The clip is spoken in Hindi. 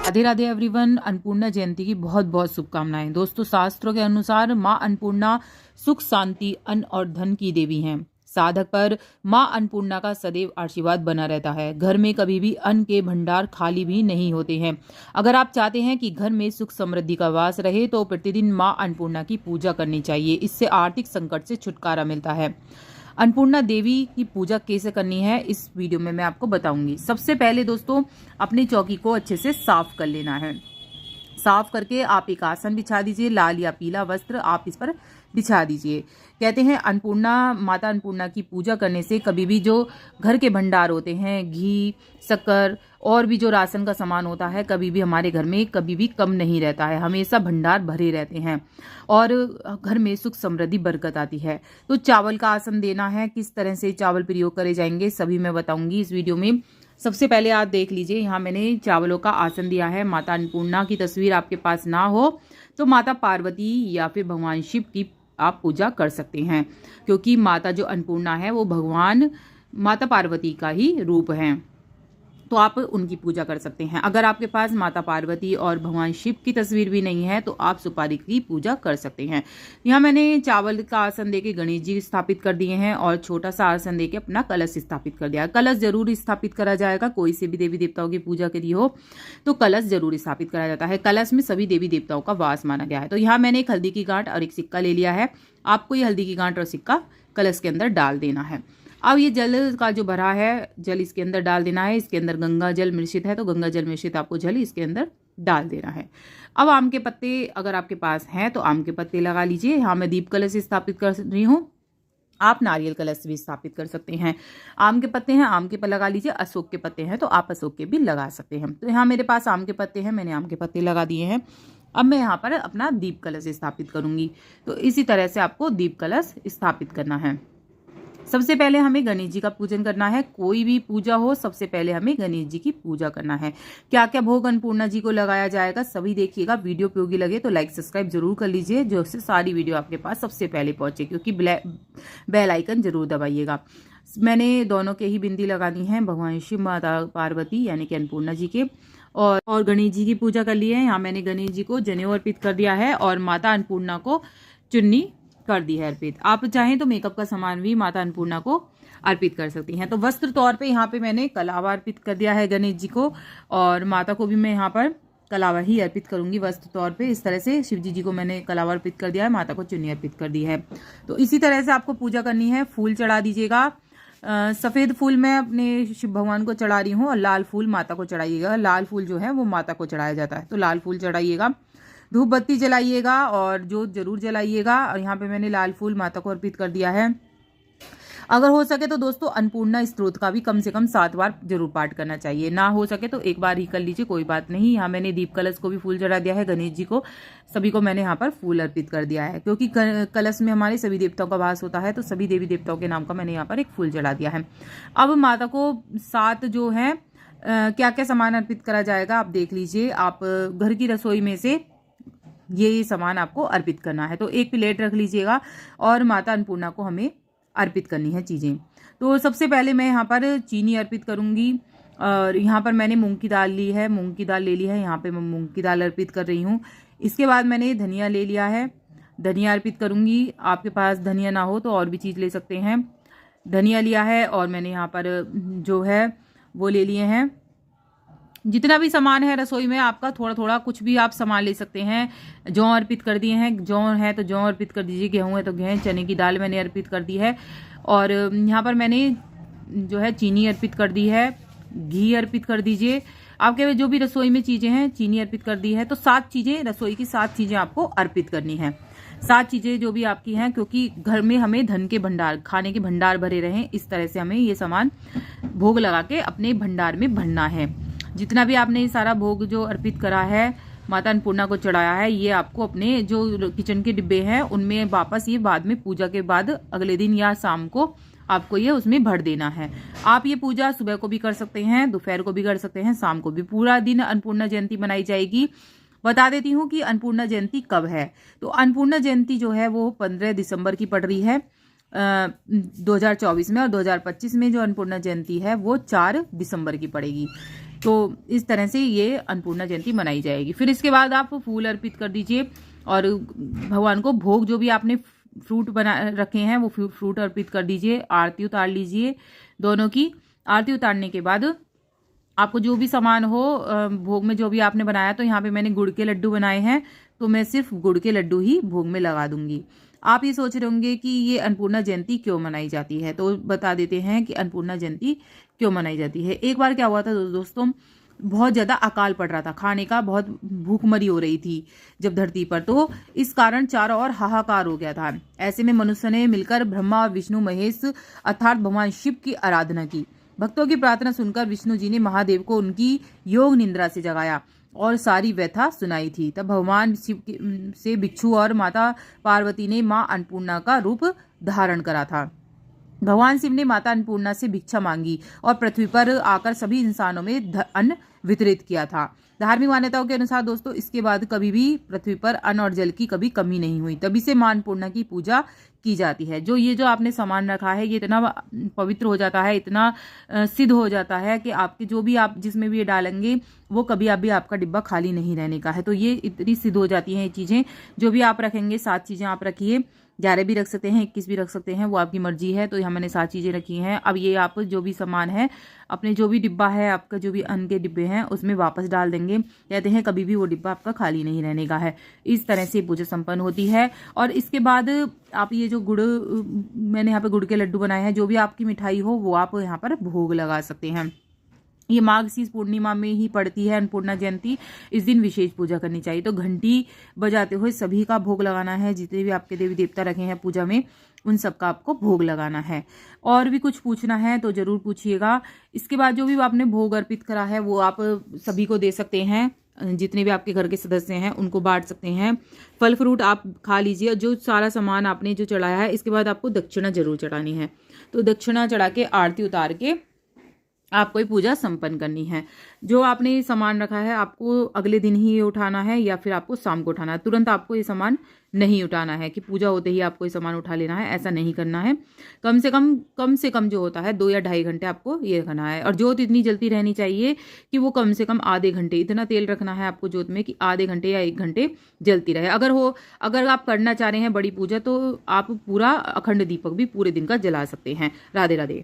राधे राधे एवरीवन। अन्नपूर्णा जयंती की बहुत बहुत शुभकामनाएं। दोस्तों, शास्त्रों के अनुसार माँ अन्नपूर्णा सुख, शांति, अन्न और धन की देवी हैं। साधक पर माँ अन्नपूर्णा का सदैव आशीर्वाद बना रहता है। घर में कभी भी अन्न के भंडार खाली भी नहीं होते हैं। अगर आप चाहते हैं कि घर में सुख समृद्धि का वास रहे तो प्रतिदिन माँ अन्नपूर्णा की पूजा करनी चाहिए। इससे आर्थिक संकट से छुटकारा मिलता है। अन्नपूर्णा देवी की पूजा कैसे करनी है इस वीडियो में मैं आपको बताऊंगी। सबसे पहले दोस्तों, अपनी चौकी को अच्छे से साफ कर लेना है। साफ करके आप एक आसन बिछा दीजिए। लाल या पीला वस्त्र आप इस पर बिछा दीजिए। कहते हैं अन्नपूर्णा, माता अन्नपूर्णा की पूजा करने से कभी भी जो घर के भंडार होते हैं, घी, शक्कर और भी जो राशन का सामान होता है, कभी भी हमारे घर में कभी भी कम नहीं रहता है। हमेशा भंडार भरे रहते हैं और घर में सुख समृद्धि बरकत आती है। तो चावल का आसन देना है। किस तरह से चावल प्रयोग करे जाएंगे सभी मैं बताऊंगी इस वीडियो में। सबसे पहले आप देख लीजिए, यहाँ मैंने चावलों का आसन दिया है। माता अन्नपूर्णा की तस्वीर आपके पास ना हो तो माता पार्वती या फिर भगवान शिव की आप पूजा कर सकते हैं, क्योंकि माता जो अन्नपूर्णा है वो भगवान माता पार्वती का ही रूप है, तो आप उनकी पूजा कर सकते हैं। अगर आपके पास माता पार्वती और भगवान शिव की तस्वीर भी नहीं है तो आप सुपारी की पूजा कर सकते हैं। यहाँ मैंने चावल का आसन देके गणेश जी स्थापित कर दिए हैं और छोटा सा आसन देके अपना कलश स्थापित कर दिया। कलश जरूर स्थापित करा जाएगा। कोई से भी देवी देवताओं की पूजा करी हो तो कलश जरूर स्थापित करा जाता है। कलश में सभी देवी देवताओं का वास माना गया है। तो यहाँ मैंने एक हल्दी की गांठ और एक सिक्का ले लिया है। आपको ये हल्दी की गांठ और सिक्का कलश के अंदर डाल देना है। अब ये जल का जो भरा है, जल इसके अंदर डाल देना है। इसके अंदर गंगा जल मिश्रित है तो गंगा जल मिश्रित आपको जल इसके अंदर डाल देना है। अब आम के पत्ते अगर आपके पास हैं तो आम के पत्ते लगा लीजिए। यहाँ मैं दीप कलश स्थापित कर रही हूँ। आप नारियल कलश भी स्थापित कर सकते हैं। आम के पत्ते हैं, आम के पर लगा लीजिए। अशोक के पत्ते हैं तो आप अशोक के भी लगा सकते हैं। तो यहाँ मेरे पास आम के पत्ते हैं, मैंने आम के पत्ते लगा दिए हैं। अब मैं यहाँ पर अपना दीप कलश स्थापित करूंगी। तो इसी तरह से आपको दीप कलश स्थापित करना है। सबसे पहले हमें गणेश जी का पूजन करना है। कोई भी पूजा हो सबसे पहले हमें गणेश जी की पूजा करना है। क्या क्या भोग अन्नपूर्णा जी को लगाया जाएगा सभी देखिएगा। वीडियो उपयोगी लगे तो लाइक सब्सक्राइब जरूर कर लीजिए, जो से सारी वीडियो आपके पास सबसे पहले पहुंचे, क्योंकि बेल आइकन जरूर दबाइएगा। मैंने दोनों के ही बिंदी लगानी है, भगवान शिव माता पार्वती यानी कि अन्नपूर्णा जी के और गणेश जी की पूजा कर ली है। यहाँ मैंने गणेश जी को जनेऊ अर्पित कर दिया है और माता अन्नपूर्णा को चुन्नी कर दी है अर्पित। आप चाहें तो मेकअप का सामान भी माता अन्नपूर्णा को अर्पित कर सकती हैं। तो वस्त्र तौर पे यहाँ पे मैंने कलावा अर्पित कर दिया है गणेश जी को, और माता को भी मैं यहाँ पर कलावा ही अर्पित करूंगी वस्त्र तौर पे। इस तरह से शिव जी को मैंने कलावा अर्पित कर दिया है, माता को चुन्नी अर्पित कर दी है। तो इसी तरह से आपको पूजा करनी है। फूल चढ़ा दीजिएगा। सफेद फूल मैं अपने शिव भगवान को चढ़ा रही हूँ और लाल फूल माता को चढ़ाइएगा। लाल फूल जो है वो माता को चढ़ाया जाता है, तो लाल फूल चढ़ाइएगा। धूप बत्ती जलाइएगा और जोत जरूर जलाइएगा। और यहाँ पे मैंने लाल फूल माता को अर्पित कर दिया है। अगर हो सके तो दोस्तों अन्नपूर्णा स्तोत्र का भी कम से कम 7 बार जरूर पाठ करना चाहिए। ना हो सके तो एक बार ही कर लीजिए, कोई बात नहीं। यहाँ मैंने दीप कलश को भी फूल चढ़ा दिया है। गणेश जी को सभी को मैंने यहाँ पर फूल अर्पित कर दिया है, क्योंकि कलश में हमारे सभी देवताओं का वास होता है, तो सभी देवी देवताओं के नाम का मैंने यहाँ पर एक फूल चढ़ा दिया है। अब माता को 7 जो है क्या क्या सामान अर्पित करा जाएगा आप देख लीजिए। आप घर की रसोई में से ये सामान आपको अर्पित करना है। तो एक प्लेट रख लीजिएगा और माता अन्नपूर्णा को हमें अर्पित करनी है चीज़ें। तो सबसे पहले मैं यहाँ पर चीनी अर्पित करूँगी और यहाँ पर मैंने मूंग की दाल ली है, मूंग की दाल ले ली है। यहाँ पे मैं मूंग की दाल अर्पित कर रही हूँ। इसके बाद मैंने धनिया ले लिया है, धनिया अर्पित करूँगी। आपके पास धनिया ना हो तो और भी चीज़ ले सकते हैं। धनिया लिया है और मैंने यहाँ पर जो है वो ले लिए हैं। जितना भी सामान है रसोई में आपका, थोड़ा थोड़ा कुछ भी आप सामान ले सकते हैं। जौ अर्पित कर दिए हैं, जौ है तो जौ अर्पित कर दीजिए, गेहूं है तो गेहूं, चने की दाल मैंने अर्पित कर दी है। और यहाँ पर मैंने जो है चीनी अर्पित कर दी है, घी अर्पित कर दीजिए। आपके जो भी रसोई में चीज़ें हैं चीनी अर्पित कर दी है। तो 7 चीज़ें, रसोई की 7 चीज़ें आपको अर्पित करनी है। 7 चीज़ें जो भी आपकी हैं, क्योंकि घर में हमें धन के भंडार, खाने के भंडार भरे रहें, इस तरह से हमें ये सामान भोग लगा के अपने भंडार में भरना है। जितना भी आपने सारा भोग जो अर्पित करा है, माता अन्नपूर्णा को चढ़ाया है, ये आपको अपने जो किचन के डिब्बे हैं उनमें वापस ये बाद में पूजा के बाद अगले दिन या शाम को आपको ये उसमें भर देना है। आप ये पूजा सुबह को भी कर सकते हैं, दोपहर को भी कर सकते हैं, शाम को भी। पूरा दिन अन्नपूर्णा जयंती मनाई जाएगी। बता देती हूँ कि अन्नपूर्णा जयंती कब है। तो अन्नपूर्णा जयंती जो है वो 15 दिसंबर की पड़ रही है 2024 में, और 2025 में जो अन्नपूर्णा जयंती है वो 4 दिसंबर की पड़ेगी। तो इस तरह से ये अन्नपूर्णा जयंती मनाई जाएगी। फिर इसके बाद आप फूल अर्पित कर दीजिए और भगवान को भोग जो भी आपने फ्रूट बना रखे हैं वो फ्रूट अर्पित कर दीजिए। आरती उतार लीजिए दोनों की। आरती उतारने के बाद आपको जो भी सामान हो भोग में जो भी आपने बनाया, तो यहाँ पे मैंने गुड़ के लड्डू बनाए हैं, तो मैं सिर्फ गुड़ के लड्डू ही भोग में लगा दूंगी। आप ये सोच रहे होंगे कि ये अन्नपूर्णा जयंती क्यों मनाई जाती है, तो बता देते हैं कि अन्नपूर्णा जयंती क्यों मनाई जाती है। एक बार क्या हुआ था दोस्तों, बहुत ज़्यादा अकाल पड़ रहा था, खाने का बहुत भूखमरी हो रही थी जब धरती पर, तो इस कारण चारों ओर हाहाकार हो गया था। ऐसे में मनुष्य ने मिलकर ब्रह्मा और विष्णु महेश अर्थात भगवान शिव की आराधना की। भक्तों की प्रार्थना सुनकर विष्णु जी ने महादेव को उनकी योग निद्रा से जगाया और सारी व्यथा सुनाई थी। तब भगवान शिव से भिक्षु और माता पार्वती ने मां अन्नपूर्णा का रूप धारण करा था। भगवान शिव ने माता अन्नपूर्णा से भिक्षा मांगी और पृथ्वी पर आकर सभी इंसानों में अन्न वितरित किया था। धार्मिक मान्यताओं के अनुसार दोस्तों इसके बाद कभी भी पृथ्वी पर अन्न और जल की कभी कमी नहीं हुई। तभी से मां अन्नपूर्णा की पूजा की जाती है। जो आपने सामान रखा है ये इतना पवित्र हो जाता है, इतना सिद्ध हो जाता है कि आपके जो भी आप जिसमें भी ये डालेंगे वो कभी अभी आपका डिब्बा खाली नहीं रहने का है। तो ये इतनी सिद्ध हो जाती हैं ये चीज़ें। जो भी आप रखेंगे 7 चीज़ें आप रखिए, 11 भी रख सकते हैं, 21 भी रख सकते हैं, वो आपकी मर्जी है। तो यहाँ मैंने 7 चीज़ें रखी हैं। अब ये आप जो भी सामान है अपने जो भी डिब्बा है आपका, जो भी अन्न के डिब्बे हैं उसमें वापस डाल देंगे। कहते हैं कभी भी वो डिब्बा आपका खाली नहीं रहने का है। इस तरह से पूजा संपन्न होती है। और इसके बाद आप ये जो गुड़, मैंने यहाँ पे गुड़ के लड्डू बनाए हैं, जो भी आपकी मिठाई हो वो आप यहाँ पर भोग लगा सकते हैं। ये माघ पूर्णिमा में ही पड़ती है अन्नपूर्णा जयंती। इस दिन विशेष पूजा करनी चाहिए। तो घंटी बजाते हुए सभी का भोग लगाना है। जितने भी आपके देवी देवता रखे हैं पूजा में उन सबका आपको भोग लगाना है। और भी कुछ पूछना है तो जरूर पूछिएगा। इसके बाद जो भी आपने भोग अर्पित करा है वो आप सभी को दे सकते हैं। जितने भी आपके घर के सदस्य हैं उनको बांट सकते हैं। फल फ्रूट आप खा लीजिए। जो सारा सामान आपने जो चढ़ाया है इसके बाद आपको दक्षिणा जरूर चढ़ानी है। तो दक्षिणा चढ़ा के आरती उतार के आपको ये पूजा संपन्न करनी है। जो आपने सामान रखा है आपको अगले दिन ही ये उठाना है या फिर आपको शाम को उठाना है। तुरंत आपको ये सामान नहीं उठाना है कि पूजा होते ही आपको ये सामान उठा लेना है, ऐसा नहीं करना है। कम से कम जो होता है 2 या 2.5 घंटे आपको ये रखना है। और जोत इतनी जलती रहनी चाहिए कि वो कम से कम आधे घंटे, इतना तेल रखना है आपको जोत में कि आधे घंटे या 1 घंटे जलती रहे। अगर आप करना चाह रहे हैं बड़ी पूजा तो आप पूरा अखंड दीपक भी पूरे दिन का जला सकते हैं। राधे राधे।